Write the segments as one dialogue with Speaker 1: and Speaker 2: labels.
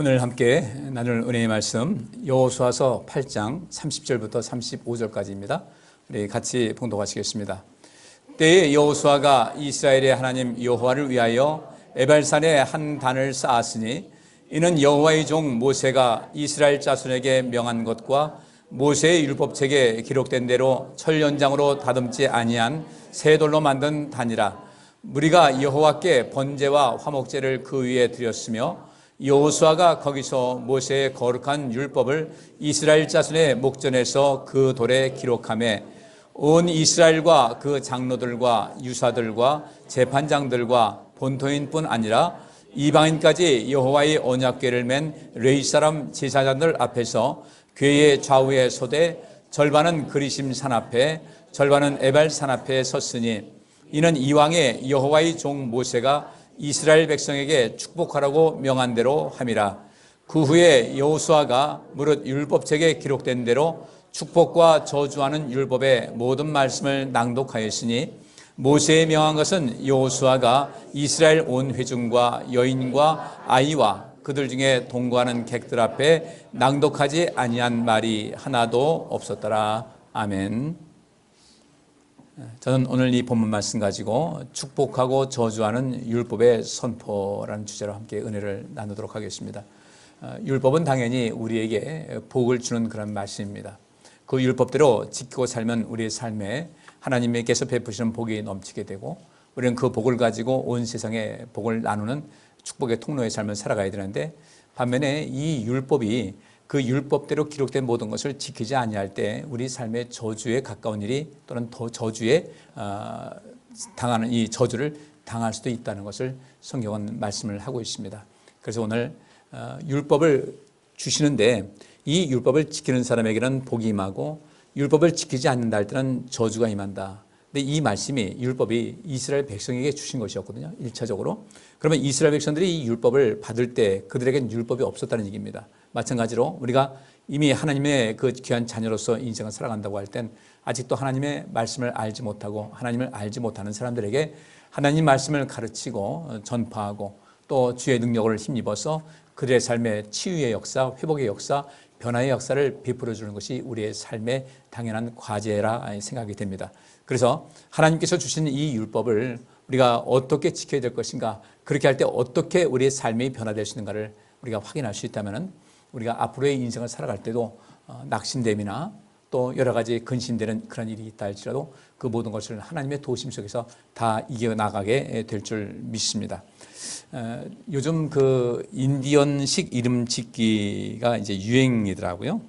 Speaker 1: 오늘 함께 나눌 은혜의 말씀 여호수아서 8장 30절부터 35절까지입니다. 우리 같이 봉독하시겠습니다. 때에 여호수아가 이스라엘의 하나님 여호와를 위하여 에발산에 한 단을 쌓았으니 이는 여호와의 종 모세가 이스라엘 자손에게 명한 것과 모세의 율법책에 기록된 대로 철 연장으로 다듬지 아니한 새 돌로 만든 단이라. 무리가 여호와께 번제와 화목제를 그 위에 드렸으며 여호수아가 거기서 모세의 거룩한 율법을 이스라엘 자손의 목전에서 그 돌에 기록하며 온 이스라엘과 그 장로들과 유사들과 재판장들과 본토인뿐 아니라 이방인까지 여호와의 언약궤를 맨 레위 사람 제사장들 앞에서 궤의 좌우에 서되 절반은 그리심 산 앞에 절반은 에발 산 앞에 섰으니 이는 이왕에 여호와의 종 모세가 이스라엘 백성에게 축복하라고 명한 대로 함이라. 그 후에 여호수아가 무릇 율법책에 기록된 대로 축복과 저주하는 율법의 모든 말씀을 낭독하였으니 모세의 명한 것은 여호수아가 이스라엘 온 회중과 여인과 아이와 그들 중에 동거하는 객들 앞에 낭독하지 아니한 말이 하나도 없었더라. 아멘. 저는 오늘 이 본문 말씀 가지고 축복하고 저주하는 율법의 선포라는 주제로 함께 은혜를 나누도록 하겠습니다. 율법은 당연히 우리에게 복을 주는 그런 말씀입니다. 그 율법대로 지키고 살면 우리의 삶에 하나님께서 베푸시는 복이 넘치게 되고 우리는 그 복을 가지고 온 세상에 복을 나누는 축복의 통로의 삶을 살아가야 되는데, 반면에 이 율법이 그 율법대로 기록된 모든 것을 지키지 아니할 때 우리 삶의 저주에 가까운 일이 또는 더 저주에 당하는 이 저주를 당할 수도 있다는 것을 성경은 말씀을 하고 있습니다. 그래서 오늘 율법을 주시는데 이 율법을 지키는 사람에게는 복이 임하고 율법을 지키지 않는다 할 때는 저주가 임한다. 근데 이 말씀이 율법이 이스라엘 백성에게 주신 것이었거든요. 1차적으로. 그러면 이스라엘 백성들이 이 율법을 받을 때 그들에게는 율법이 없었다는 얘기입니다. 마찬가지로 우리가 이미 하나님의 그 귀한 자녀로서 인생을 살아간다고 할 땐 아직도 하나님의 말씀을 알지 못하고 하나님을 알지 못하는 사람들에게 하나님 말씀을 가르치고 전파하고 또 주의 능력을 힘입어서 그들의 삶의 치유의 역사, 회복의 역사, 변화의 역사를 베풀어 주는 것이 우리의 삶의 당연한 과제라 생각이 됩니다. 그래서 하나님께서 주신 이 율법을 우리가 어떻게 지켜야 될 것인가, 그렇게 할 때 어떻게 우리의 삶이 변화될 수 있는가를 우리가 확인할 수 있다면 우리가 앞으로의 인생을 살아갈 때도 낙심됨이나 또 여러 가지 근심되는 그런 일이 있다 할지라도 그 모든 것을 하나님의 도우심 속에서 다 이겨나가게 될 줄 믿습니다. 요즘 그 인디언식 이름 짓기가 이제 유행이더라고요.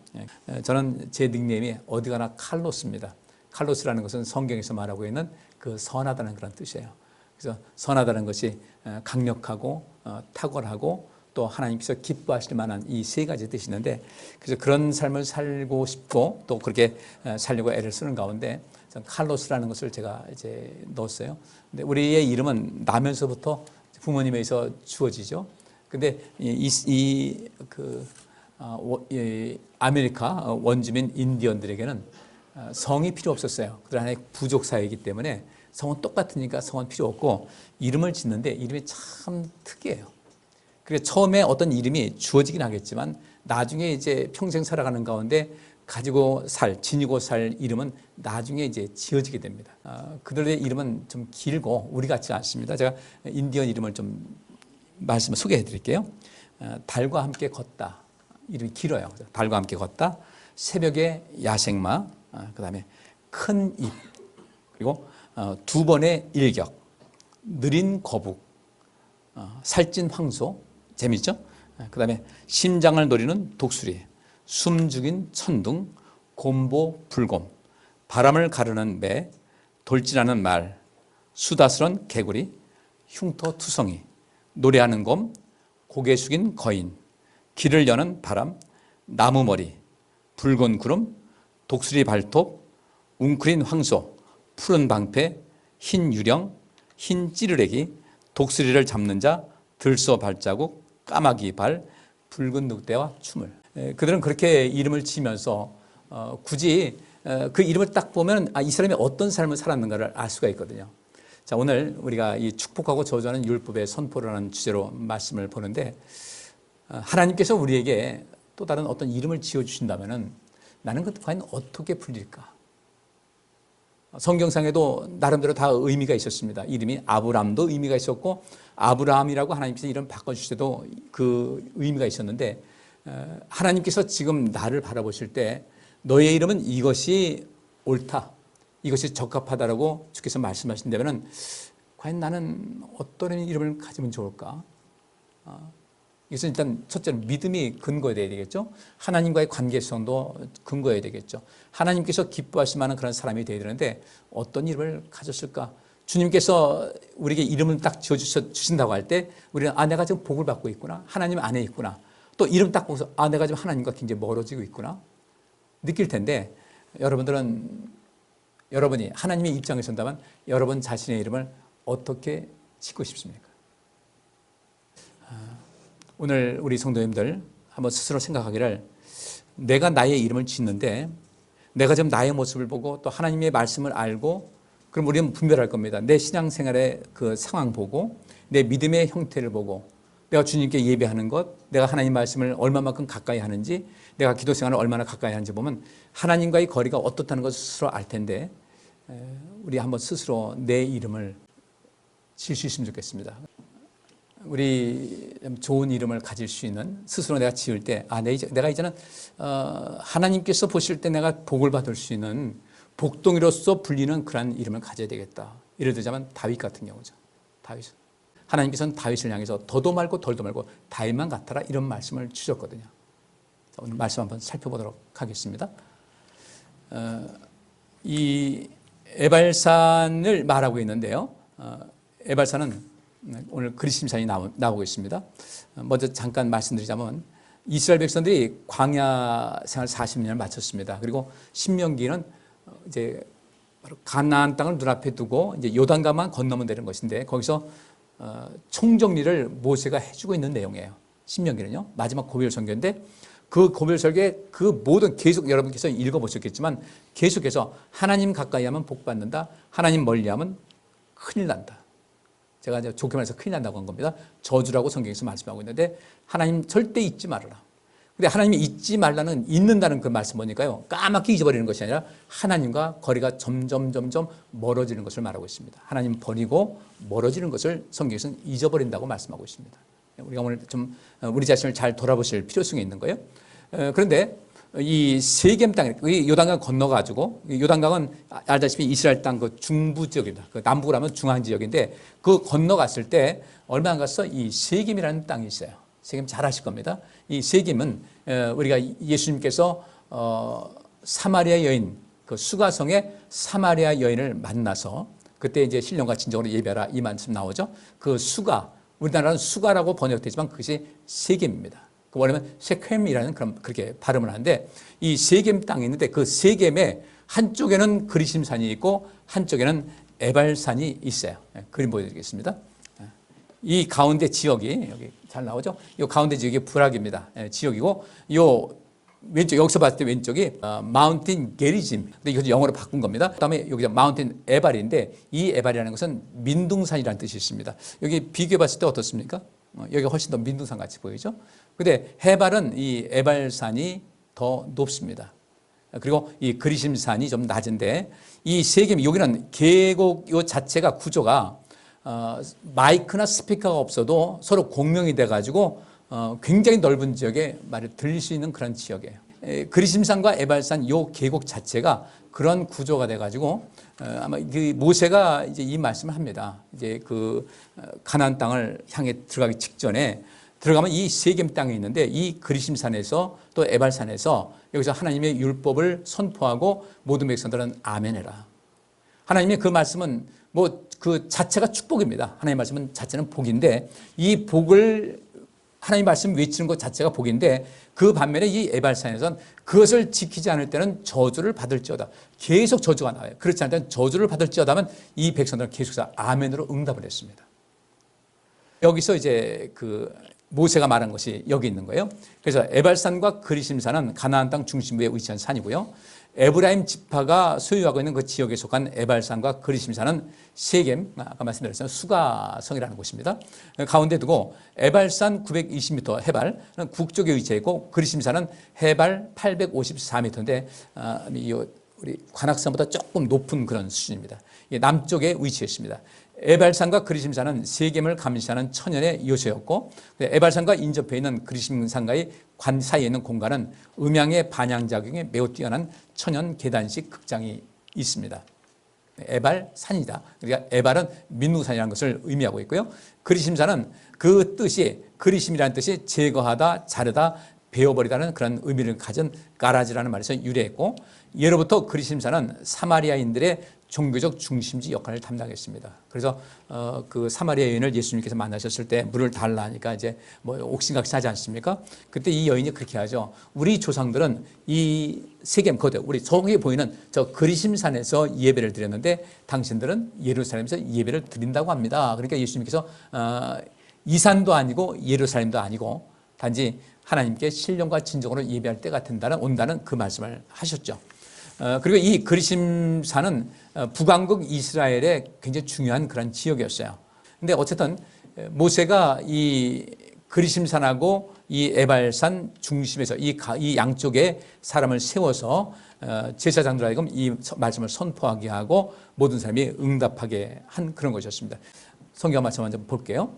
Speaker 1: 저는 제 닉네임이 어디 가나 칼로스입니다. 칼로스라는 것은 성경에서 말하고 있는 그 선하다는 그런 뜻이에요. 그래서 선하다는 것이 강력하고 탁월하고 또 하나님께서 기뻐하실 만한 이 세 가지 뜻이 있는데, 그래서 그런 삶을 살고 싶고 또 그렇게 살려고 애를 쓰는 가운데 칼로스라는 것을 제가 이제 넣었어요. 근데 우리의 이름은 나면서부터 부모님에서 주어지죠. 근데 아메리카 원주민 인디언들에게는 성이 필요 없었어요. 그들 하나의 부족 사회이기 때문에 성은 똑같으니까 성은 필요 없고 지는데 이름이 참 특이해요. 그래서 처음에 어떤 이름이 주어지긴 하겠지만 나중에 이제 평생 살아가는 가운데 지니고 살 이름은 나중에 이제 지어지게 됩니다. 그들의 이름은 좀 길고 우리 같지 않습니다. 제가 인디언 이름을 좀 말씀을 소개해 드릴게요. 달과 함께 걷다. 이름이 길어요. 달과 함께 걷다. 새벽의 야생마. 그 다음에 큰 입. 그리고 두 번의 일격. 느린 거북. 살찐 황소. 재밌죠? 그 다음에 심장을 노리는 독수리. 숨죽인 천둥, 곰보 불곰, 바람을 가르는 매, 돌진하는 말, 수다스런 개구리, 흉터 투성이, 노래하는 곰, 고개 숙인 거인, 길을 여는 바람, 나무머리, 붉은 구름, 독수리 발톱, 웅크린 황소, 푸른 방패, 흰 유령, 흰 찌르레기, 독수리를 잡는 자, 들소 발자국, 까마귀 발, 붉은 늑대와 춤을. 그들은 그렇게 이름을 지면서 굳이 그 이름을 딱 보면 이 사람이 어떤 삶을 살았는가를 알 수가 있거든요. 자, 오늘 우리가 이 축복하고 저주하는 율법의 선포라는 주제로 말씀을 보는데 하나님께서 우리에게 또 다른 어떤 이름을 지어주신다면 나는 그 과연 어떻게 불릴까? 성경상에도 나름대로 다 의미가 있었습니다. 이름이 아브람도 의미가 있었고 아브라함이라고 하나님께서 이름 바꿔주실 때도 그 의미가 있었는데 하나님께서 지금 나를 바라보실 때 너의 이름은 이것이 옳다, 이것이 적합하다라고 주께서 말씀하신다면 과연 나는 어떤 이름을 가지면 좋을까? 이것은 일단 첫째로 믿음이 근거해야 되겠죠. 하나님과의 관계성도 근거해야 되겠죠. 하나님께서 기뻐하실 만한 그런 사람이 되어야 되는데 어떤 이름을 가졌을까? 주님께서 우리에게 이름을 딱 지어주신다고 할 때 우리는 내가 지금 복을 받고 있구나, 하나님 안에 있구나, 또 이름 딱 보고서 내가 지금 하나님과 굉장히 멀어지고 있구나 느낄 텐데, 여러분이 하나님의 입장에 선다면 여러분 자신의 이름을 어떻게 짓고 싶습니까? 오늘 우리 성도님들 한번 스스로 생각하기를, 내가 나의 이름을 짓는데 내가 지금 나의 모습을 보고 또 하나님의 말씀을 알고, 그럼 우리는 분별할 겁니다. 내 신앙생활의 그 상황 보고, 내 믿음의 형태를 보고, 내가 주님께 예배하는 것, 내가 하나님 말씀을 얼마만큼 가까이 하는지, 내가 기도 생활을 얼마나 가까이 하는지 보면 하나님과의 거리가 어떻다는 것을 스스로 알 텐데, 우리 한번 스스로 내 이름을 지을 수 있으면 좋겠습니다. 우리 좋은 이름을 가질 수 있는, 스스로 내가 지을 때 내가 이제는 하나님께서 보실 때 내가 복을 받을 수 있는 복덩이로서 불리는 그런 이름을 가져야 되겠다. 예를 들자면 다윗 같은 경우죠. 다윗은 하나님께서는 다윗을 향해서 더도 말고 덜도 말고 다윗만 같아라, 이런 말씀을 주셨거든요. 오늘 말씀 한번 살펴보도록 하겠습니다. 이 에발산을 말하고 있는데요. 에발산은 오늘 그리심산이 나오고 있습니다. 먼저 잠깐 말씀드리자면 이스라엘 백성들이 광야 생활 40년을 마쳤습니다. 그리고 신명기는 이제 바로 가나안 땅을 눈앞에 두고 이제 요단강만 건너면 되는 것인데, 거기서 총정리를 모세가 해주고 있는 내용이에요. 신명기는요, 마지막 고별 설교인데, 그 고별 설교에 그 모든, 계속 여러분께서 읽어보셨겠지만 계속해서 하나님 가까이 하면 복 받는다, 하나님 멀리하면 큰일 난다. 제가 이제 좋게 말해서 큰일 난다고 한 겁니다. 저주라고 성경에서 말씀하고 있는데, 하나님 절대 잊지 말아라. 근데 하나님이 잊지 말라는, 잊는다는 그 말씀 뭐니까요? 까맣게 잊어버리는 것이 아니라 하나님과 거리가 점점 멀어지는 것을 말하고 있습니다. 하나님 버리고 멀어지는 것을 성경에서는 잊어버린다고 말씀하고 있습니다. 우리가 오늘 좀 우리 자신을 잘 돌아보실 필요성이 있는 거예요. 그런데 이 세겜 땅, 요단강 건너가지고, 요단강은 알다시피 이스라엘 땅 그 중부 지역입니다. 그 남부로 하면 중앙 지역인데, 그 건너갔을 때 얼마 안 가서 이 세겜이라는 땅이 있어요. 세겜 잘 아실 겁니다. 이 세겜은 우리가 예수님께서 사마리아 여인, 그 수가성의 사마리아 여인을 만나서 그때 이제 신령과 진정으로 예배하라, 이 말씀 나오죠. 그 수가, 우리나라는 수가라고 번역되지만 그것이 세겜입니다. 원래는 세켐이라는 그렇게 발음을 하는데, 이 세겜 땅이 있는데 그 세겜에 한쪽에는 그리심산이 있고 한쪽에는 에발산이 있어요. 그림 보여드리겠습니다. 이 가운데 지역이 여기 잘 나오죠? 이 가운데 지역이 부락입니다. 지역이고, 요 왼쪽, 여기서 봤을 때 왼쪽이 마운틴 게리짐. 근데 이거 영어로 바꾼 겁니다. 그다음에 여기가 마운틴 에발인데, 이 에발이라는 것은 민둥산이라는 뜻이 있습니다. 여기 비교해 봤을 때 어떻습니까? 여기가 훨씬 더 민둥산 같이 보이죠? 근데 해발은 이 에발산이 더 높습니다. 그리고 이 그리심산이 좀 낮은데, 이 세겜, 여기는 계곡 요 자체가 구조가 마이크나 스피커가 없어도 서로 공명이 돼가지고 굉장히 넓은 지역에 말을 들릴 수 있는 그런 지역이에요. 그리심산과 에발산 요 계곡 자체가 그런 구조가 돼가지고 아마 그 모세가 이제 이 말씀을 합니다. 이제 그 가나안 땅을 향해 들어가기 직전에, 들어가면 이 세겜 땅에 있는데, 이 그리심산에서 또 에발산에서 여기서 하나님의 율법을 선포하고 모든 백성들은 아멘해라. 하나님의 그 말씀은 뭐 그 자체가 축복입니다. 하나님의 말씀은 자체는 복인데, 이 복을 하나님 말씀 외치는 것 자체가 복인데, 그 반면에 이 에발산에서는 그것을 지키지 않을 때는 저주를 받을지어다. 계속 저주가 나와요. 그렇지 않을 때는 저주를 받을지어다 하면 이 백성들은 계속해서 아멘으로 응답을 했습니다. 여기서 이제 그 모세가 말한 것이 여기 있는 거예요. 그래서 에발산과 그리심산은 가나안 땅 중심부에 위치한 산이고요. 에브라임 지파가 소유하고 있는 그 지역에 속한 에발산과 그리심산은 세겜, 아까 말씀드렸잖아요, 수가성이라는 곳입니다. 가운데 두고 에발산 920m 해발은 북쪽에 위치해 있고 그리심산은 해발 854m인데 우리 관악산보다 조금 높은 그런 수준입니다. 남쪽에 위치해 있습니다. 에발산과 그리심산은 세겜을 감시하는 천연의 요새였고, 에발산과 인접해 있는 그리심산과의 관 사이에 있는 공간은 음향의 반향작용에 매우 뛰어난 천연 계단식 극장이 있습니다. 에발산이다. 그러니까 에발은 민누산이라는 것을 의미하고 있고요. 그리심산은 그 뜻이, 그리심이라는 뜻이 제거하다, 자르다, 베어버리다는 그런 의미를 가진 가라지라는 말에서 유래했고, 예로부터 그리심산은 사마리아인들의 종교적 중심지 역할을 담당했습니다. 그래서 그 사마리아 여인을 예수님께서 만나셨을 때 물을 달라 하니까 이제 뭐 옥신각신하지 않습니까? 그때 이 여인이 그렇게 하죠. 우리 조상들은 이 세겜 거대, 우리 저기 보이는 저 그리심산에서 예배를 드렸는데 당신들은 예루살렘에서 예배를 드린다고 합니다. 그러니까 예수님께서 이 산도 아니고 예루살렘도 아니고 단지 하나님께 신령과 진정으로 예배할 때가 온다는 그 말씀을 하셨죠. 그리고 이 그리심산은 북왕국 이스라엘의 굉장히 중요한 그런 지역이었어요. 근데 어쨌든 모세가 이 그리심산하고 이 에발산 중심에서 이 양쪽에 사람을 세워서 제사장들 하여금 이 말씀을 선포하게 하고 모든 사람이 응답하게 한 그런 것이었습니다. 성경 말씀 한번 볼게요.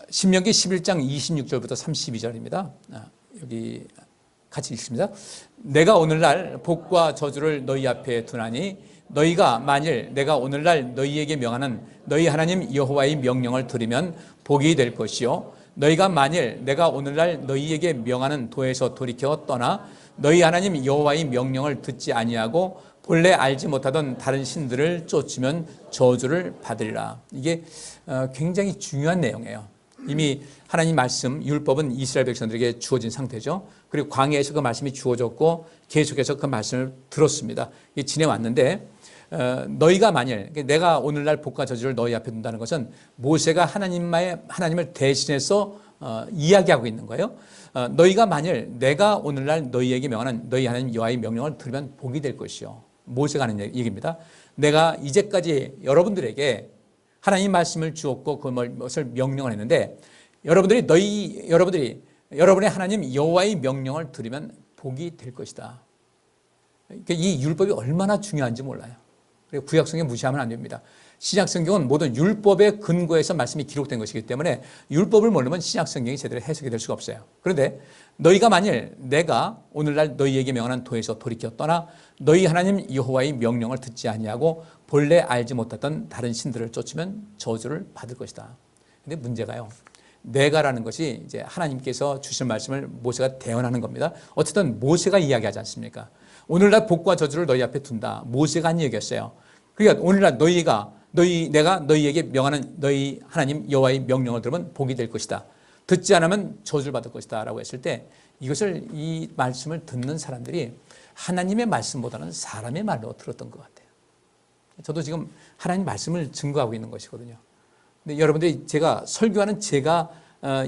Speaker 1: 신명기 11장 26절부터 32절입니다. 여기 같이 읽습니다. 내가 오늘날 복과 저주를 너희 앞에 두나니 너희가 만일 내가 오늘날 너희에게 명하는 너희 하나님 여호와의 명령을 들으면 복이 될 것이요 너희가 만일 내가 오늘날 너희에게 명하는 도에서 돌이켜 떠나 너희 하나님 여호와의 명령을 듣지 아니하고 본래 알지 못하던 다른 신들을 쫓으면 저주를 받으리라. 이게 굉장히 중요한 내용이에요. 이미 하나님 말씀, 율법은 이스라엘 백성들에게 주어진 상태죠. 그리고 광야에서 그 말씀이 주어졌고 계속해서 그 말씀을 들었습니다. 이게 지내왔는데 너희가 만일, 내가 오늘날 복과 저주를 너희 앞에 둔다는 것은 모세가 하나님을 대신해서 이야기하고 있는 거예요. 너희가 만일 내가 오늘날 너희에게 명하는 너희 하나님 여호와의 명령을 들으면 복이 될 것이요. 모세가 하는 얘기입니다. 내가 이제까지 여러분들에게 하나님 말씀을 주었고 그것을 명령을 했는데 여러분들이 여러분의 하나님 여호와의 명령을 들으면 복이 될 것이다. 그러니까 이 율법이 얼마나 중요한지 몰라요. 그리고 구약성경 무시하면 안 됩니다. 신약성경은 모든 율법의 근거에서 말씀이 기록된 것이기 때문에 율법을 모르면 신약성경이 제대로 해석이 될 수가 없어요. 그런데 너희가 만일 내가 오늘날 너희에게 명하는 도에서 돌이켜 떠나 너희 하나님 여호와의 명령을 듣지 아니하고 본래 알지 못했던 다른 신들을 쫓으면 저주를 받을 것이다. 근데 문제가요, 내가라는 것이 이제 하나님께서 주신 말씀을 모세가 대언하는 겁니다. 어쨌든 모세가 이야기하지 않습니까? 오늘날 복과 저주를 너희 앞에 둔다. 모세가 한 얘기였어요. 그러니까 오늘날 내가 너희에게 명하는 너희 하나님 여호와의 명령을 들으면 복이 될 것이다. 듣지 않으면 저주를 받을 것이다 라고 했을 때 이 말씀을 듣는 사람들이 하나님의 말씀보다는 사람의 말로 들었던 것 같아요. 저도 지금 하나님 말씀을 증거하고 있는 것이거든요. 근데 여러분들이 제가 설교하는 제가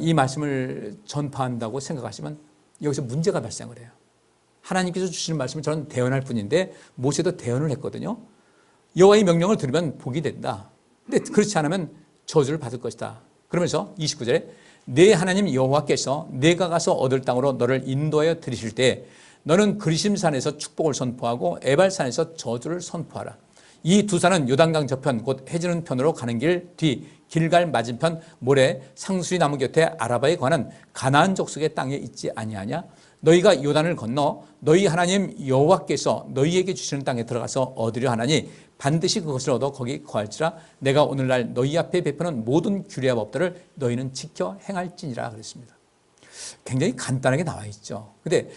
Speaker 1: 이 말씀을 전파한다고 생각하시면 여기서 문제가 발생을 해요. 하나님께서 주시는 말씀을 저는 대언할 뿐인데 모세도 대언을 했거든요. 여호와의 명령을 들으면 복이 된다. 근데 그렇지 않으면 저주를 받을 것이다. 그러면서 29절에 내 하나님 여호와께서 내가 가서 얻을 땅으로 너를 인도하여 들이실 때 너는 그리심산에서 축복을 선포하고 에발산에서 저주를 선포하라. 이 두 산은 요단강 저편 곧 해지는 편으로 가는 길 뒤 길갈 맞은편 모래 상수리 나무 곁에 아라바에 관한 가나안 족속의 땅에 있지 아니하냐. 너희가 요단을 건너 너희 하나님 여호와께서 너희에게 주시는 땅에 들어가서 얻으려 하나니 반드시 그것을 얻어 거기 거할지라. 내가 오늘날 너희 앞에 베푸는 모든 규례와 법들을 너희는 지켜 행할지니라 그랬습니다. 굉장히 간단하게 나와 있죠. 근데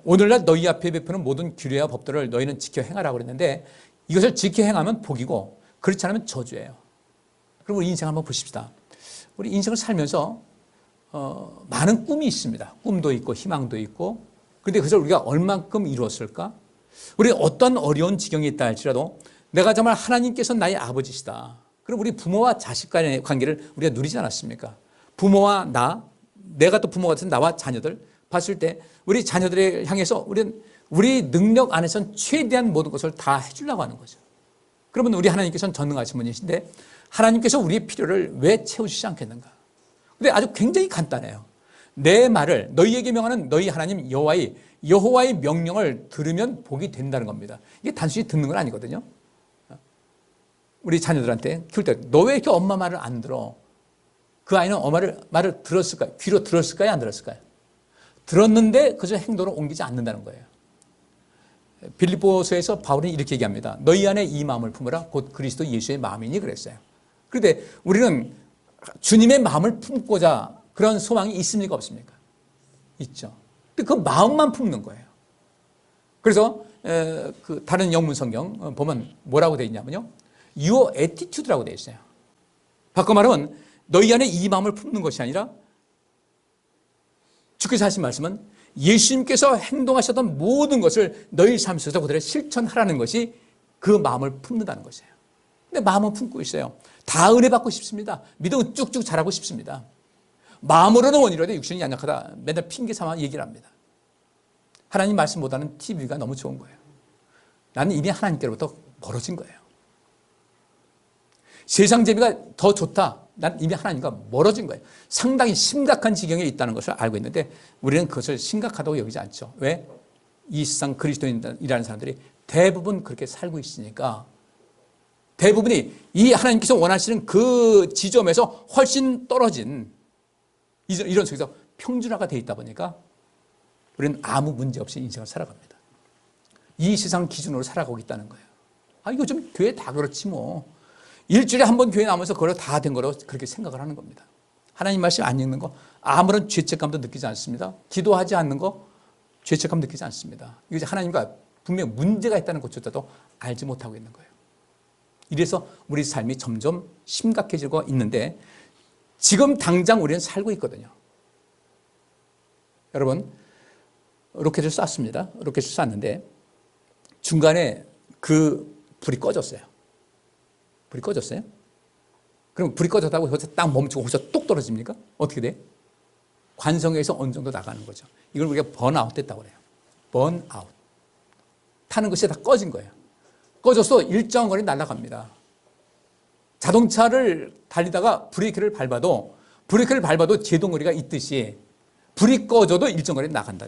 Speaker 1: 오늘날 너희 앞에 베푸는 모든 규례와 법들을 너희는 지켜 행하라고 그랬는데 이것을 지켜 행하면 복이고 그렇지 않으면 저주예요. 그럼 우리 인생 한번 보십시다. 우리 인생을 살면서 많은 꿈이 있습니다. 꿈도 있고 희망도 있고. 그런데 그것을 우리가 얼만큼 이루었을까? 우리 어떤 어려운 지경이 있다 할지라도 내가 정말 하나님께서 나의 아버지시다. 그럼 우리 부모와 자식 간의 관계를 우리가 누리지 않았습니까? 부모와 내가 또 부모가 된 나와 자녀들 봤을 때 우리 자녀들을 향해서 우리는 우리 능력 안에서는 최대한 모든 것을 다 해주려고 하는 거죠. 그러면 우리 하나님께서는 전능하신 분이신데 하나님께서 우리의 필요를 왜 채워주시지 않겠는가? 근데 아주 굉장히 간단해요. 내 말을 너희에게 명하는 너희 하나님 여호와의 명령을 들으면 복이 된다는 겁니다. 이게 단순히 듣는 건 아니거든요. 우리 자녀들한테 키울 때 너 왜 이렇게 엄마 말을 안 들어? 그 아이는 엄마를 말을 들었을까요? 귀로 들었을까요? 안 들었을까요? 들었는데 그저 행동으로 옮기지 않는다는 거예요. 빌립보서에서 바울은 이렇게 얘기합니다. 너희 안에 이 마음을 품으라 곧 그리스도 예수의 마음이니 그랬어요. 그런데 우리는 주님의 마음을 품고자 그런 소망이 있습니까? 없습니까? 있죠. 근데 그 마음만 품는 거예요. 그래서 그 다른 영문 성경 보면 뭐라고 되어 있냐면요. Your attitude라고 되어 있어요. 바꿔 말하면 너희 안에 이 마음을 품는 것이 아니라 주께서 하신 말씀은 예수님께서 행동하셨던 모든 것을 너희 삶 속에서 그대로 실천하라는 것이 그 마음을 품는다는 것이에요. 근데 마음은 품고 있어요. 다 은혜 받고 싶습니다. 믿음은 쭉쭉 자라고 싶습니다. 마음으로는 원이로되 육신이 연약하다. 맨날 핑계 삼아 얘기를 합니다. 하나님 말씀보다는 TV가 너무 좋은 거예요. 나는 이미 하나님께로부터 멀어진 거예요. 세상 재미가 더 좋다. 난 이미 하나님과 멀어진 거예요. 상당히 심각한 지경에 있다는 것을 알고 있는데 우리는 그것을 심각하다고 여기지 않죠. 왜? 이 세상 그리스도인이라는 사람들이 대부분 그렇게 살고 있으니까 대부분이 이 하나님께서 원하시는 그 지점에서 훨씬 떨어진 이런 속에서 평준화가 되어 있다 보니까 우리는 아무 문제 없이 인생을 살아갑니다. 이 세상 기준으로 살아가고 있다는 거예요. 아, 이거 좀 교회 다 그렇지 뭐. 일주일에 한 번 교회 나오면서 그걸 다 된 거로 그렇게 생각을 하는 겁니다. 하나님 말씀 안 읽는 거 아무런 죄책감도 느끼지 않습니다. 기도하지 않는 거 죄책감 느끼지 않습니다. 이게 하나님과 분명 문제가 있다는 것조차도 알지 못하고 있는 거예요. 이래서 우리 삶이 점점 심각해지고 있는데 지금 당장 우리는 살고 있거든요. 여러분 로켓을 쐈습니다. 로켓을 쐈는데 중간에 그 불이 꺼졌어요. 불이 꺼졌어요? 그럼 불이 꺼졌다고 거기서 딱 멈추고 거기서 뚝 떨어집니까? 어떻게 돼? 관성에서 어느 정도 나가는 거죠. 이걸 우리가 번아웃 됐다고 그래요. 번아웃. 타는 것이 다 꺼진 거예요. 꺼져서 일정 거리 날아갑니다. 자동차를 달리다가 브레이크를 밟아도 제동거리가 있듯이 불이 꺼져도 일정 거리 나간다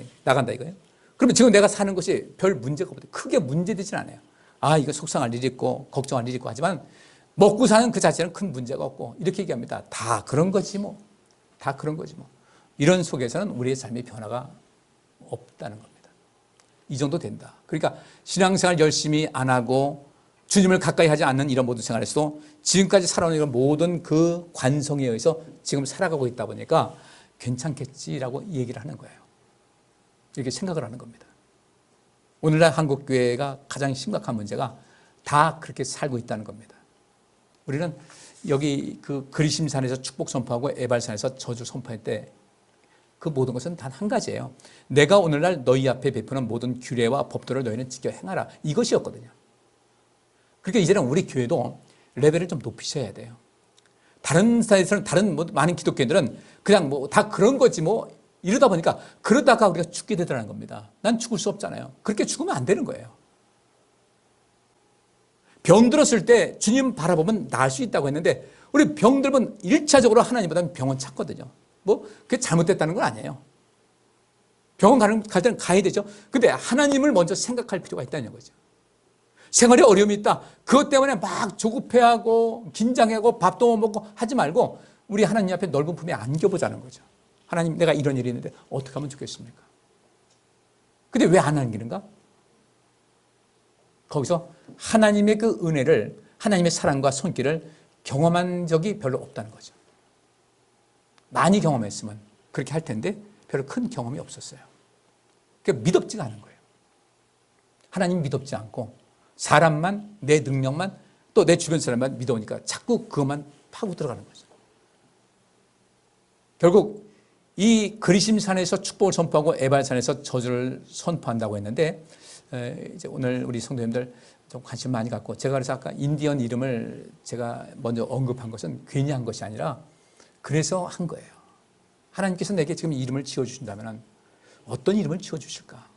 Speaker 1: 이거예요. 그러면 지금 내가 사는 것이 별 문제가 없어요. 크게 문제되진 않아요. 아, 이거 속상할 일이 있고 걱정할 일이 있고 하지만 먹고 사는 그 자체는 큰 문제가 없고 이렇게 얘기합니다. 다 그런 거지 뭐. 다 그런 거지 뭐. 이런 속에서는 우리의 삶의 변화가 없다는 겁니다. 이 정도 된다. 그러니까 신앙생활 열심히 안 하고 주님을 가까이 하지 않는 이런 모든 생활에서도 지금까지 살아온 이런 모든 그 관성에 의해서 지금 살아가고 있다 보니까 괜찮겠지라고 얘기를 하는 거예요. 이렇게 생각을 하는 겁니다. 오늘날 한국교회가 가장 심각한 문제가 다 그렇게 살고 있다는 겁니다. 우리는 여기 그 그리심산에서 축복 선포하고 에발산에서 저주 선포할 때 그 모든 것은 단 한 가지예요. 내가 오늘날 너희 앞에 베푸는 모든 규례와 법도를 너희는 지켜 행하라. 이것이었거든요. 그러니까 이제는 우리 교회도 레벨을 좀 높이셔야 돼요. 다른 사회에서는 다른 많은 기독교인들은 그냥 뭐 다 그런 거지 뭐 이러다 보니까 그러다가 우리가 죽게 되더라는 겁니다. 난 죽을 수 없잖아요. 그렇게 죽으면 안 되는 거예요. 병 들었을 때 주님 바라보면 나을 수 있다고 했는데 우리 병 들면 1차적으로 하나님보다는 병원 찾거든요. 뭐 그게 잘못됐다는 건 아니에요. 병원 갈 때는 가야 되죠. 근데 하나님을 먼저 생각할 필요가 있다는 거죠. 생활에 어려움이 있다. 그것 때문에 막 조급해하고 긴장하고 밥도 못 먹고 하지 말고 우리 하나님 앞에 넓은 품에 안겨보자는 거죠. 하나님, 내가 이런 일이 있는데 어떻게 하면 좋겠습니까? 근데 왜 안 안기는가? 거기서 하나님의 그 은혜를, 하나님의 사랑과 손길을 경험한 적이 별로 없다는 거죠. 많이 경험했으면 그렇게 할 텐데 별로 큰 경험이 없었어요. 그러니까 믿음지가 않은 거예요. 하나님 믿음지 않고 사람만, 내 능력만, 또 내 주변 사람만 믿어오니까 자꾸 그것만 파고 들어가는 거죠. 결국 이 그리심산에서 축복을 선포하고 에발산에서 저주를 선포한다고 했는데 이제 오늘 우리 성도님들 좀 관심 많이 갖고 제가 그래서 아까 인디언 이름을 제가 먼저 언급한 것은 괜히 한 것이 아니라 그래서 한 거예요. 하나님께서 내게 지금 이름을 지어주신다면 어떤 이름을 지어주실까?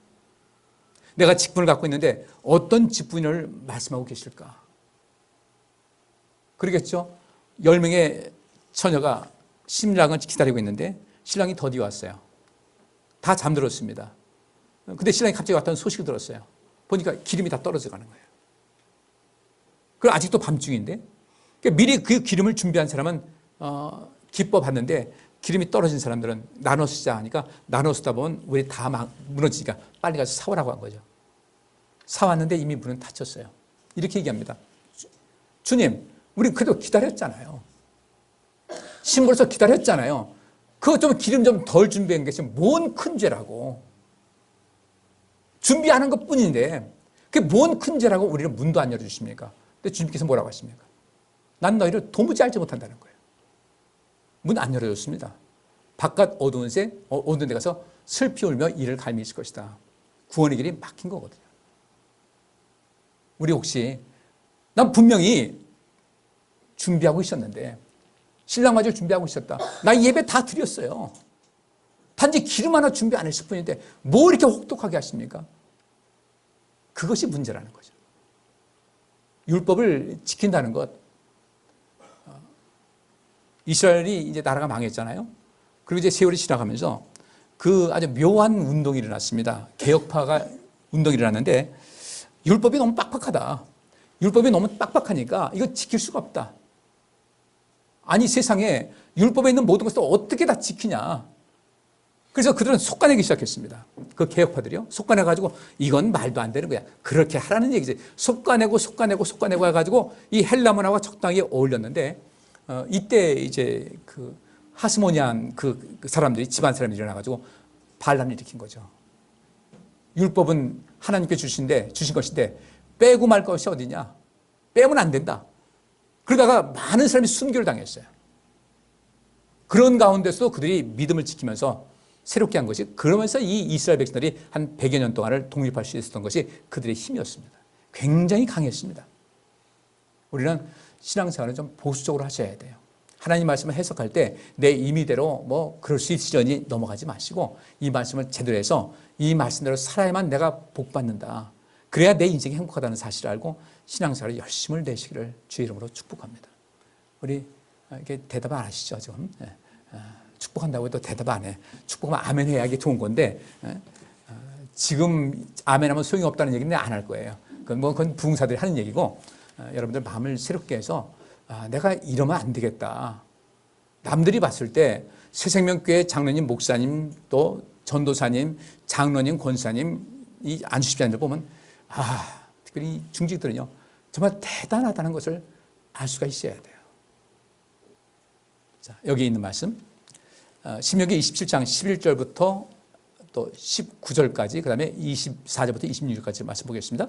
Speaker 1: 내가 직분을 갖고 있는데 어떤 직분을 말씀하고 계실까? 그러겠죠? 10명의 처녀가 신랑을 기다리고 있는데 신랑이 더디 왔어요. 다 잠들었습니다. 근데 신랑이 갑자기 왔다는 소식을 들었어요. 보니까 기름이 다 떨어져 가는 거예요. 그리고 아직도 밤중인데 그러니까 미리 그 기름을 준비한 사람은 기뻐 봤는데 기름이 떨어진 사람들은 나눠 쓰자 하니까 나눠 쓰다 보면 우리 다 무너지니까 빨리 가서 사오라고 한 거죠. 사왔는데 이미 문은 닫혔어요. 이렇게 얘기합니다. 주님, 우리 그래도 기다렸잖아요. 신부로서 기다렸잖아요. 그거 좀 기름 좀 덜 준비한 게 지금 뭔 큰 죄라고. 준비하는 것 뿐인데 그게 뭔 큰 죄라고 우리는 문도 안 열어주십니까? 근데 주님께서 뭐라고 하십니까? 난 너희를 도무지 알지 못한다는 거예요. 문 안 열어줬습니다. 바깥 어두운 데 가서 슬피 울며 이를 갈미 있을 것이다. 구원의 길이 막힌 거거든요. 우리 혹시 난 분명히 준비하고 있었는데 신랑마저 준비하고 있었다. 나 예배 다 드렸어요. 단지 기름 하나 준비 안 했을 뿐인데 뭐 이렇게 혹독하게 하십니까? 그것이 문제라는 거죠. 율법을 지킨다는 것. 이스라엘이 이제 나라가 망했잖아요. 그리고 이제 세월이 지나가면서 그 아주 묘한 운동이 일어났습니다. 개혁파가 운동이 일어났는데 율법이 너무 빡빡하다. 율법이 너무 빡빡하니까 이거 지킬 수가 없다. 아니 세상에 율법에 있는 모든 것을 어떻게 다 지키냐. 그래서 그들은 속가내기 시작했습니다. 그 개혁파들이요. 속가내가지고 이건 말도 안 되는 거야. 그렇게 하라는 얘기지. 속가내고 해가지고 이 헬라 문화와 적당히 어울렸는데 이때 이제 그 하스모니안 그 사람들이 집안 사람이 일어나가지고 반란을 일으킨 거죠. 율법은 하나님께 주신 것인데 빼고 말 것이 어디냐. 빼면 안 된다. 그러다가 많은 사람이 순교를 당했어요. 그런 가운데서도 그들이 믿음을 지키면서 새롭게 한 것이 그러면서 이 이스라엘 백성들이 한 100여 년 동안을 독립할 수 있었던 것이 그들의 힘이었습니다. 굉장히 강했습니다. 우리는 신앙생활을 좀 보수적으로 하셔야 돼요. 하나님 말씀을 해석할 때 내 임의대로 뭐 그럴 수 있으려니 넘어가지 마시고 이 말씀을 제대로 해서 이 말씀대로 살아야만 내가 복 받는다. 그래야 내 인생이 행복하다는 사실을 알고 신앙생활에 열심을 내시기를 주의 이름으로 축복합니다. 우리 이렇게 대답 안 하시죠 지금? 축복한다고 해도 대답 안 해. 축복하면 아멘 해야 이게 좋은 건데 지금 아멘하면 소용이 없다는 얘기는 안 할 거예요. 그건 부흥사들이 하는 얘기고 여러분들 마음을 새롭게 해서 내가 이러면 안 되겠다. 남들이 봤을 때 새생명교회 장로님, 목사님, 또 전도사님, 장로님, 권사님 이 안수집사님들 보면 특별히 중직들은요 정말 대단하다는 것을 알 수가 있어야 돼요. 자, 여기 있는 말씀 신명기 27장 11절부터 또 19절까지 그 다음에 24절부터 26절까지 말씀 보겠습니다.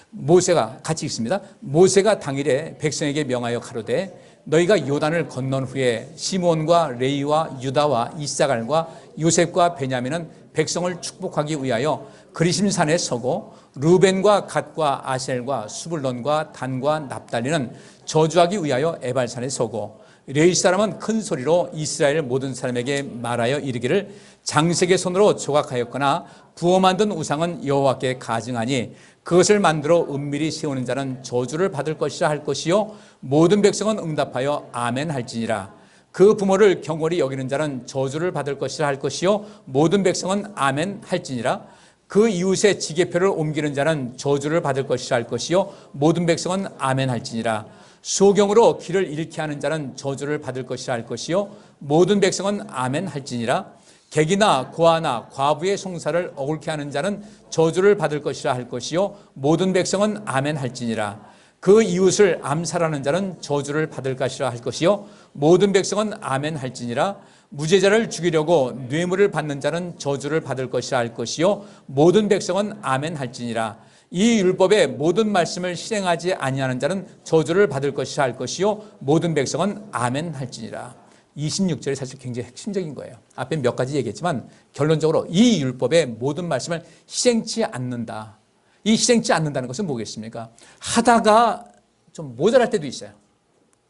Speaker 1: 모세가 같이 읽습니다. 모세가 당일에 백성에게 명하여 가로되 너희가 요단을 건넌 후에 시몬과 레위와 유다와 이사갈과 요셉과 베냐민은 백성을 축복하기 위하여 그리심산에 서고 루벤과 갓과 아셀과 수불론과 단과 납달리는 저주하기 위하여 에발산에 서고 레위 사람은 큰 소리로 이스라엘 모든 사람에게 말하여 이르기를 장색의 손으로 조각하였거나 부어 만든 우상은 여호와께 가증하니 그것을 만들어 은밀히 세우는 자는 저주를 받을 것이라 할 것이요 모든 백성은 응답하여 아멘 할지니라. 그 부모를 경홀히 여기는 자는 저주를 받을 것이라 할 것이요 모든 백성은 아멘 할지니라. 그 이웃의 지게표를 옮기는 자는 저주를 받을 것이라 할 것이요 모든 백성은 아멘 할지니라. 소경으로 길을 잃게 하는 자는 저주를 받을 것이라 할 것이요 모든 백성은 아멘 할지니라. 객이나 고아나 과부의 송사를 억울케 하는 자는 저주를 받을 것이라 할 것이요 모든 백성은 아멘 할지니라. 그 이웃을 암살하는 자는 저주를 받을 것이라 할 것이요 모든 백성은 아멘 할지니라. 무죄자를 죽이려고 뇌물을 받는 자는 저주를 받을 것이라 할 것이요 모든 백성은 아멘 할지니라. 이 율법의 모든 말씀을 실행하지 아니하는 자는 저주를 받을 것이라 할 것이요 모든 백성은 아멘 할지니라. 26절이 사실 굉장히 핵심적인 거예요. 앞에 몇 가지 얘기했지만 결론적으로 이 율법의 모든 말씀을 희생치 않는다. 이 희생치 않는다는 것은 뭐겠습니까? 하다가 좀 모자랄 때도 있어요.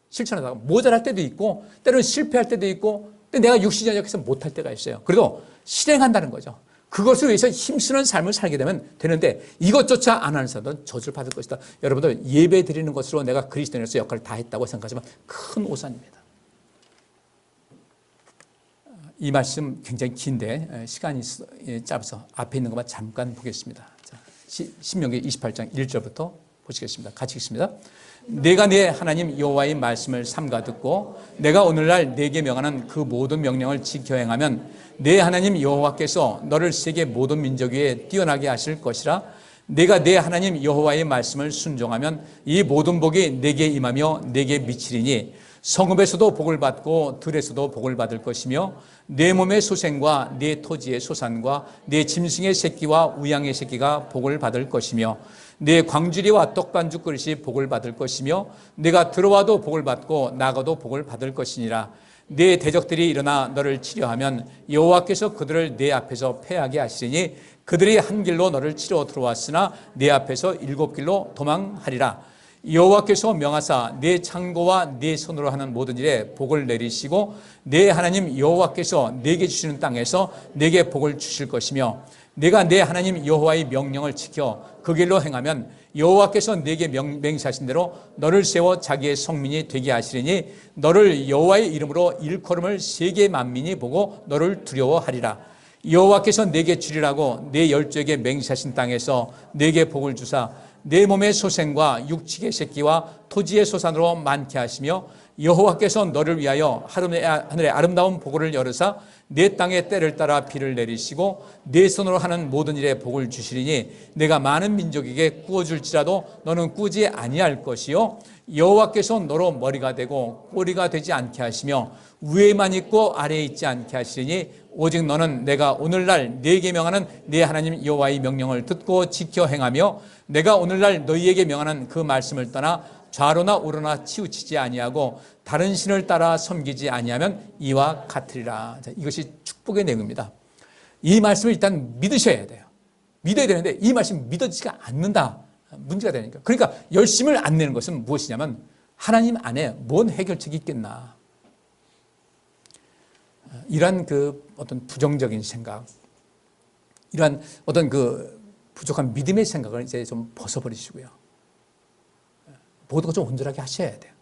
Speaker 1: 실천하다가 모자랄 때도 있고 때로는 실패할 때도 있고 근데 내가 육신이 연약해서 못할 때가 있어요. 그래도 실행한다는 거죠. 그것을 위해서 힘쓰는 삶을 살게 되는데 이것조차 안 하는 사람들은 저주를 받을 것이다. 여러분들, 예배 드리는 것으로 내가 그리스도인으로서 역할을 다 했다고 생각하지만 큰 오산입니다. 이 말씀 굉장히 긴데 시간이 짧아서 앞에 있는 것만 잠깐 보겠습니다. 자, 신명기 28장 1절부터 보시겠습니다. 같이 읽습니다. 내가 내 하나님 여호와의 말씀을 삼가 듣고 내가 오늘날 내게 명하는 그 모든 명령을 지켜 행하면 내 하나님 여호와께서 너를 세계 모든 민족 위에 뛰어나게 하실 것이라. 내가 내 하나님 여호와의 말씀을 순종하면 이 모든 복이 내게 임하며 내게 미치리니 성읍에서도 복을 받고 들에서도 복을 받을 것이며 내 몸의 소생과 내 토지의 소산과 내 짐승의 새끼와 우양의 새끼가 복을 받을 것이며 내 광주리와 떡반죽 그릇이 복을 받을 것이며 내가 들어와도 복을 받고 나가도 복을 받을 것이니라. 내 대적들이 일어나 너를 치려하면 여호와께서 그들을 내 앞에서 패하게 하시리니 그들이 한 길로 너를 치러 들어왔으나 내 앞에서 7길로 도망하리라. 여호와께서 명하사 내 창고와 내 손으로 하는 모든 일에 복을 내리시고 내 하나님 여호와께서 내게 주시는 땅에서 내게 복을 주실 것이며 내가 내 하나님 여호와의 명령을 지켜 그 길로 행하면 여호와께서 내게 맹세하신 대로 너를 세워 자기의 성민이 되게 하시리니 너를 여호와의 이름으로 일컬음을 세계 만민이 보고 너를 두려워하리라. 여호와께서 내게 주리라고 내 열조에게 맹세하신 땅에서 내게 복을 주사 내 몸의 소생과 육축의 새끼와 토지의 소산으로 많게 하시며 여호와께서 너를 위하여 하늘의 아름다운 보고를 열으사 내 땅의 때를 따라 비를 내리시고 내 손으로 하는 모든 일에 복을 주시리니 내가 많은 민족에게 꾸어줄지라도 너는 꾸지 아니할 것이요 여호와께서 너로 머리가 되고 꼬리가 되지 않게 하시며 위에만 있고 아래에 있지 않게 하시리니 오직 너는 내가 오늘날 네게 명하는 네 하나님 여호와의 명령을 듣고 지켜 행하며 내가 오늘날 너희에게 명하는 그 말씀을 떠나 좌로나 우로나 치우치지 아니하고 다른 신을 따라 섬기지 아니하면 이와 같으리라. 자, 이것이 축복의 내용입니다. 이 말씀을 일단 믿으셔야 돼요. 믿어야 되는데 이 말씀이 믿어지지가 않는다. 문제가 되니까. 그러니까 열심을 안 내는 것은 무엇이냐면 하나님 안에 뭔 해결책이 있겠나. 이러한 그 어떤 부정적인 생각, 이러한 어떤 그 부족한 믿음의 생각을 이제 좀 벗어버리시고요. 모든 것 좀 온전하게 하셔야 돼요.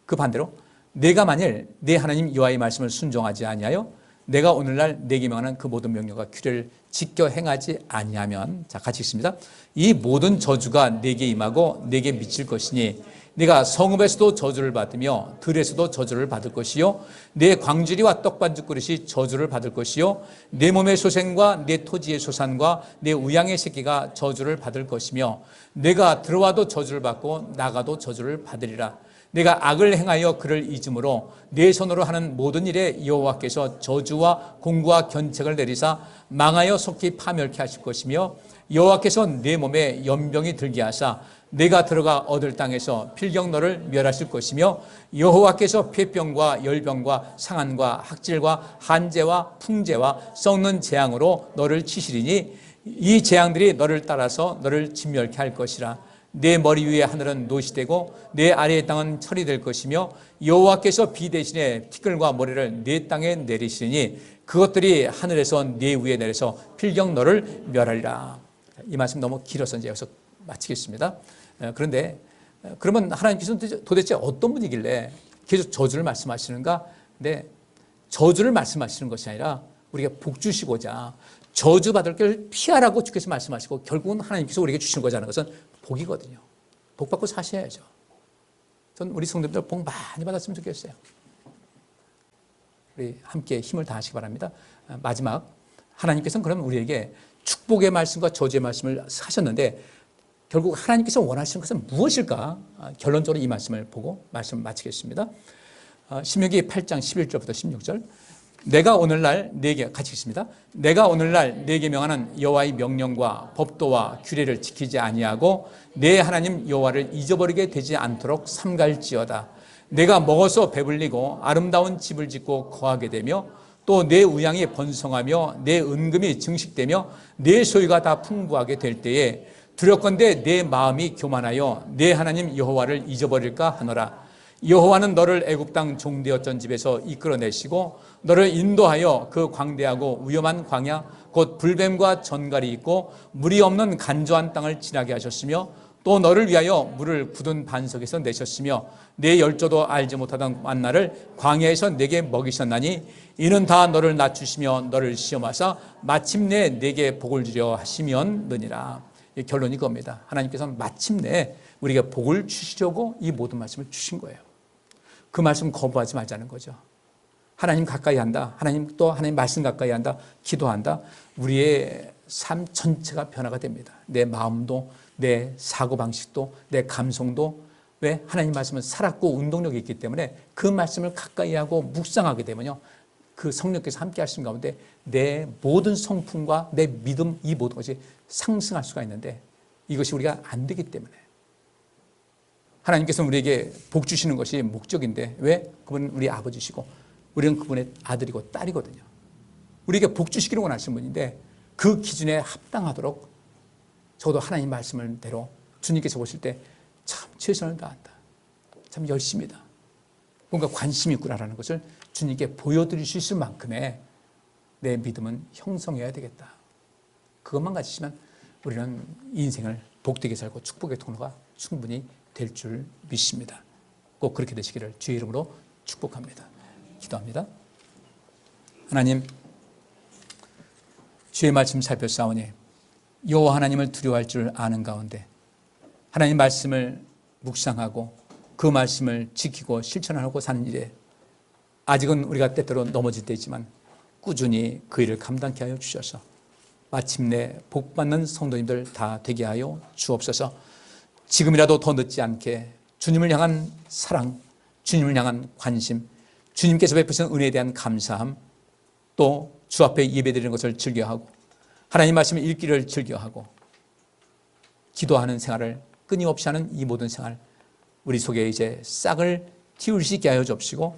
Speaker 1: 그 반대로 내가 만일 내 하나님 여호와의 말씀을 순종하지 아니하여 내가 오늘날 내게 명하는 그 모든 명령과 규례를 지켜 행하지 아니하면, 자 같이 읽습니다. 이 모든 저주가 내게 임하고 내게 미칠 것이니 내가 성읍에서도 저주를 받으며 들에서도 저주를 받을 것이요 내 광주리와 떡반죽 그릇이 저주를 받을 것이요 내 몸의 소생과 내 토지의 소산과 내 우양의 새끼가 저주를 받을 것이며 내가 들어와도 저주를 받고 나가도 저주를 받으리라. 내가 악을 행하여 그를 잊음으로 내 손으로 하는 모든 일에 여호와께서 저주와 공구와 견책을 내리사 망하여 속히 파멸케 하실 것이며 여호와께서 내 몸에 연병이 들게 하사 내가 들어가 얻을 땅에서 필경 너를 멸하실 것이며 여호와께서 폐병과 열병과 상한과 학질과 한재와 풍재와 썩는 재앙으로 너를 치시리니 이 재앙들이 너를 따라서 너를 진멸케 할 것이라. 내 머리 위에 하늘은 노시 되고 내 아래의 땅은 철이 될 것이며 여호와께서 비 대신에 티끌과 모래를 내 땅에 내리시니 그것들이 하늘에서 내 위에 내려서 필경 너를 멸하리라. 이 말씀 너무 길어서 이제 여기서 마치겠습니다. 그런데 그러면 하나님께서는 도대체 어떤 분이길래 계속 저주를 말씀하시는가? 근데 저주를 말씀하시는 것이 아니라 우리가 복 주시고자 저주받을 걸 피하라고 주께서 말씀하시고 결국은 하나님께서 우리에게 주시는 거자는 것은 복이거든요. 복 받고 사셔야죠. 전 우리 성도님들 복 많이 받았으면 좋겠어요. 우리 함께 힘을 다하시기 바랍니다. 마지막, 하나님께서는 그럼 우리에게 축복의 말씀과 저주의 말씀을 하셨는데 결국 하나님께서 원하시는 것은 무엇일까? 결론적으로 이 말씀을 보고 말씀을 마치겠습니다. 신명기 8장 11절부터 16절. 내가 오늘날 네게, 같이 읽습니다. 내가 오늘날 네게 명하는 여호와의 명령과 법도와 규례를 지키지 아니하고 내 하나님 여호와를 잊어버리게 되지 않도록 삼갈지어다. 내가 먹어서 배불리고 아름다운 집을 짓고 거하게 되며 또 내 우양이 번성하며 내 은금이 증식되며 내 소유가 다 풍부하게 될 때에 두렵건대 내 마음이 교만하여 내 하나님 여호와를 잊어버릴까 하노라. 여호와는 너를 애굽 땅 종되었던 집에서 이끌어내시고 너를 인도하여 그 광대하고 위험한 광야 곧 불뱀과 전갈이 있고 물이 없는 간조한 땅을 지나게 하셨으며 또 너를 위하여 물을 굳은 반석에서 내셨으며 내 열조도 알지 못하던 만나를 광야에서 내게 먹이셨나니 이는 다 너를 낮추시며 너를 시험하사 마침내 내게 복을 주려 하시면느니라. 이 결론이 그겁니다. 하나님께서는 마침내 우리가 복을 주시려고 이 모든 말씀을 주신 거예요. 그 말씀 거부하지 말자는 거죠. 하나님 가까이 한다. 하나님 또 하나님 말씀 가까이 한다. 기도한다. 우리의 삶 전체가 변화가 됩니다. 내 마음도 내 사고방식도 내 감성도 왜? 하나님 말씀은 살았고 운동력이 있기 때문에 그 말씀을 가까이 하고 묵상하게 되면요, 그 성령께서 함께 하신 가운데 내 모든 성품과 내 믿음, 이 모든 것이 상승할 수가 있는데 이것이 우리가 안 되기 때문에 하나님께서는 우리에게 복 주시는 것이 목적인데 왜? 그분은 우리 아버지시고 우리는 그분의 아들이고 딸이거든요. 우리에게 복 주시기를 원하시는 분인데 그 기준에 합당하도록 저도 하나님 말씀을 대로 주님께서 보실 때 참 최선을 다한다. 참 열심이다. 뭔가 관심이 있구나라는 것을 주님께 보여드릴 수 있을 만큼의 내 믿음은 형성해야 되겠다. 그것만 가지시면 우리는 인생을 복되게 살고 축복의 통로가 충분히 될 줄 믿습니다. 꼭 그렇게 되시기를 주의 이름으로 축복합니다. 기도합니다. 하나님, 주의 말씀 살펴싸우니 여호와 하나님을 두려워할 줄 아는 가운데 하나님 말씀을 묵상하고 그 말씀을 지키고 실천하고 사는 일에 아직은 우리가 때때로 넘어질 때이지만 꾸준히 그 일을 감당케 하여 주셔서 마침내 복받는 성도님들 다 되게 하여 주옵소서. 지금이라도 더 늦지 않게 주님을 향한 사랑, 주님을 향한 관심, 주님께서 베푸신 은혜에 대한 감사함, 또 주 앞에 예배드리는 것을 즐겨하고 하나님 말씀을 읽기를 즐겨하고 기도하는 생활을 끊임없이 하는 이 모든 생활, 우리 속에 이제 싹을 틔울 수 있게 하여 주옵시고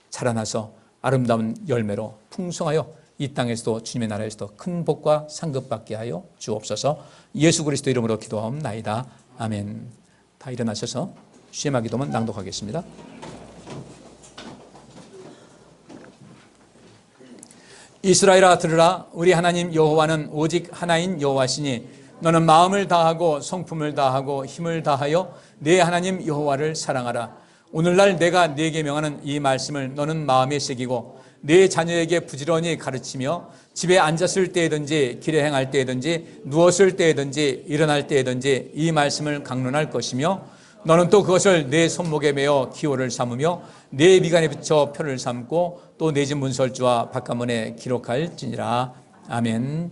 Speaker 1: 자라나서 아름다운 열매로 풍성하여 이 땅에서도 주님의 나라에서도 큰 복과 상급받게 하여 주옵소서. 예수 그리스도 이름으로 기도하옵나이다. 아멘. 다 일어나셔서 쉐마 기도문 낭독하겠습니다. 이스라엘아 들으라. 우리 하나님 여호와는 오직 하나인 여호와시니 너는 마음을 다하고 성품을 다하고 힘을 다하여 내 하나님 여호와를 사랑하라. 오늘날 내가 네게 명하는 이 말씀을 너는 마음에 새기고 네 자녀에게 부지런히 가르치며 집에 앉았을 때든지 길에 행할 때든지 누웠을 때든지 일어날 때든지 이 말씀을 강론할 것이며 너는 또 그것을 내 손목에 메어 기호를 삼으며 내 미간에 붙여 표를 삼고 또 내 집 문설주와 바깥문에 기록할지니라. 아멘.